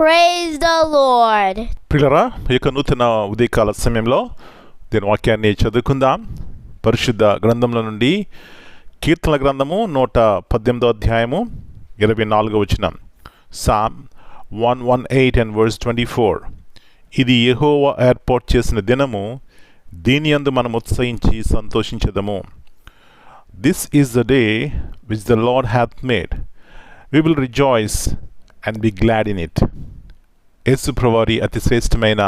Praise the Lord. ప్రియులారా, ఈ యొక్క నూతన ఉదయకాల సమయంలో దీని వాక్యాన్ని చదువుకుందాం. పరిశుద్ధ గ్రంథంలో నుండి కీర్తనల గ్రంథము 118 అధ్యాయము 24 వచనం. Psalm 118 and verse 24. ఇది యెహోవా ఏర్పాటు చేసిన దినము, దీని యందు మనం ఉత్సహించి సంతోషించెదము. This is the day which the Lord hath made. We will rejoice and be glad in it. యేసు ప్రభువారి అతి శ్రేష్టమైన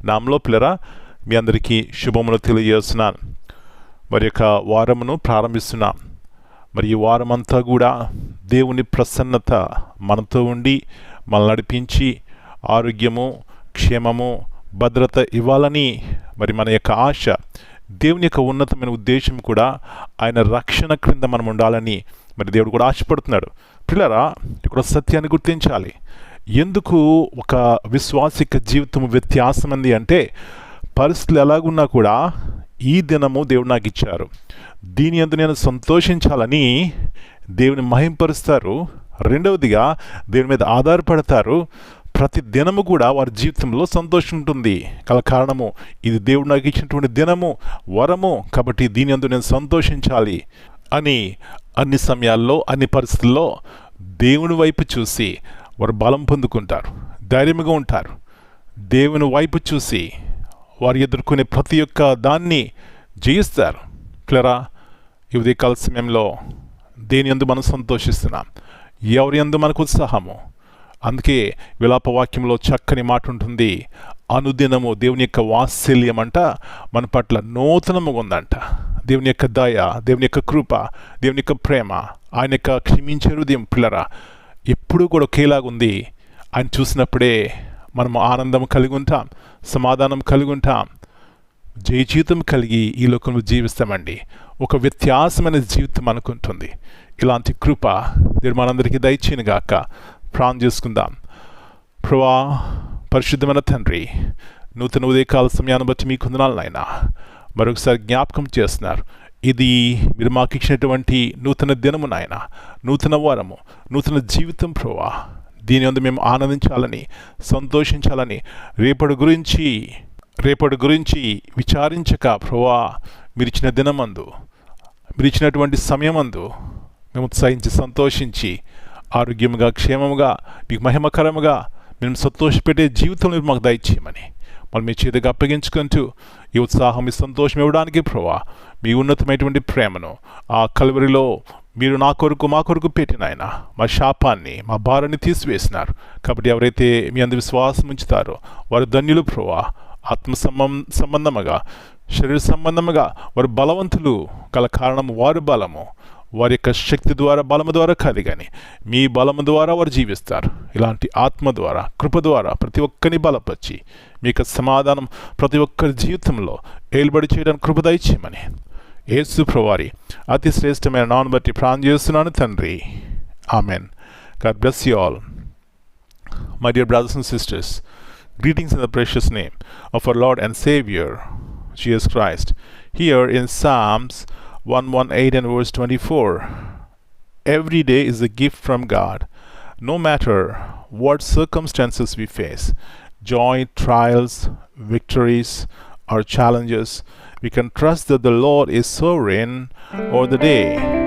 నామములో పిల్లరా, మీ అందరికీ శుభములు తెలియజేస్తున్నాను. మరి యొక్క వారమును ప్రారంభిస్తున్నాం. మరి ఈ వారమంతా కూడా దేవుని ప్రసన్నత మనతో ఉండి మనల్ని నడిపించి ఆరోగ్యము, క్షేమము, భద్రత ఇవ్వాలని మరి మన యొక్క ఆశ. దేవుని యొక్క ఉన్నతమైన ఉద్దేశం కూడా ఆయన రక్షణ క్రింద మనం ఉండాలని మరి దేవుడు కూడా ఆశపడుతున్నాడు. పిల్లరా, ఇక్కడ సత్యాన్ని గుర్తించాలి. ఎందుకు ఒక విశ్వాసిక జీవితం వ్యత్యాసం ఉంది అంటే, పరిస్థితులు ఎలాగున్నా కూడా ఈ దినము దేవుడు నాకు ఇచ్చారు, దీని యందు నేను సంతోషించాలని దేవుని మహింపరుస్తారు. రెండవదిగా దేవుని మీద ఆధారపడతారు. ప్రతి దినము కూడా వారి జీవితంలో సంతోషం ఉంటుంది. గల కారణము, ఇది దేవుడు నాకు ఇచ్చినటువంటి దినము, వరము, కాబట్టి దీని యందు నేను సంతోషించాలి అని అన్ని సమయాల్లో, అన్ని పరిస్థితుల్లో దేవుని వైపు చూసి వారు బలం పొందుకుంటారు, ధైర్యంగా ఉంటారు. దేవుని వైపు చూసి వారు ఎదుర్కొనే ప్రతి ఒక్క దాన్ని జయిస్తారు. పిల్లరా, ఈ ఉదయకాల సమయంలో దేని యందు మనం సంతోషిస్తున్నాం, ఎవరి యందు మనకు ఉత్సాహము. అందుకే విలాపవాక్యంలో చక్కని మాట ఉంటుంది, అనుదినము దేవుని యొక్క వాత్సల్యం అంట మన పట్ల నూతనముగా ఉందంట. దేవుని యొక్క దయ, దేవుని యొక్క కృప, దేవుని యొక్క ప్రేమ, ఆయన యొక్క క్షమించే హృదయం పిల్లరా ఎప్పుడూ కూడా ఒకేలాగా ఉంది. ఆయన చూసినప్పుడే మనం ఆనందం కలిగి ఉంటాం, సమాధానం కలిగి ఉంటాం, జయజీవితం కలిగి ఈ లోకంలో జీవిస్తామండి. ఒక వ్యత్యాసమైన జీవితం అనుకుంటుంది. ఇలాంటి కృప దేవుడు మనందరికీ దయచేయను గాక. ప్రార్థన చేసుకుందాం. ప్రభువా, పరిశుద్ధమైన తండ్రి, నూతన ఉదయకాల సమయాన్ని బట్టి మీకు వందనాలు నాయనా. మరొకసారి జ్ఞాపకం చేస్తున్నారు, ఇది మీరు మాకు ఇచ్చినటువంటి నూతన దినము నాయన, నూతన వారము, నూతన జీవితం ప్రభువా. దీని యందు మేము ఆనందించాలని, సంతోషించాలని, రేపటి గురించి విచారించక ప్రభువా, మీరు ఇచ్చిన దినమందు, మీరు ఇచ్చినటువంటి సమయమందు మేము ఉత్సాహించి సంతోషించి ఆరోగ్యముగా, క్షేమముగా, మీకు మహిమకరముగా మేము సంతోషపెట్టే జీవితం మీరు మాకు దయచేయమని మళ్ళీ మీ చేతిగా అప్పగించుకుంటూ ఈ ఉత్సాహం, ఈ సంతోషం ఇవ్వడానికి ప్రభువా మీ ఉన్నతమైనటువంటి ప్రేమను ఆ కల్వరిలో మీరు నా కొరకు, మా కొరకు పెట్టిన ఆయన మా శాపాన్ని, మా భారాన్ని తీసివేసినారు. కాబట్టి ఎవరైతే మీ అందు విశ్వాసం ఉంచుతారో వారు ధన్యులు ప్రభువా. ఆత్మ సంబంధముగా, శరీర సంబంధముగా వారు బలవంతులు. గల కారణం వారి బలము వారి యొక్క శక్తి ద్వారా, బలము ద్వారా కాదు కానీ మీ బలము ద్వారా వారు జీవిస్తారు. ఇలాంటి ఆత్మ ద్వారా, కృప ద్వారా ప్రతి ఒక్కరిని బలపరిచి మీ యొక్క సమాధానం ప్రతి ఒక్కరి జీవితంలో ఏలుబడి చేయడానికి కృప దయచేయమని యేసు ప్రభువారి అతి శ్రేష్టమైన నామమును బట్టి ప్రార్థన చేస్తున్నాను తండ్రి. Amen. God bless you all. My dear brothers and sisters, greetings in the precious name of our Lord and Savior Jesus Christ. Here in Psalms 118 and verse 24, every day is a gift from God. No matter what circumstances we face, joy, trials, victories, or challenges, we can trust that the Lord is sovereign over the day.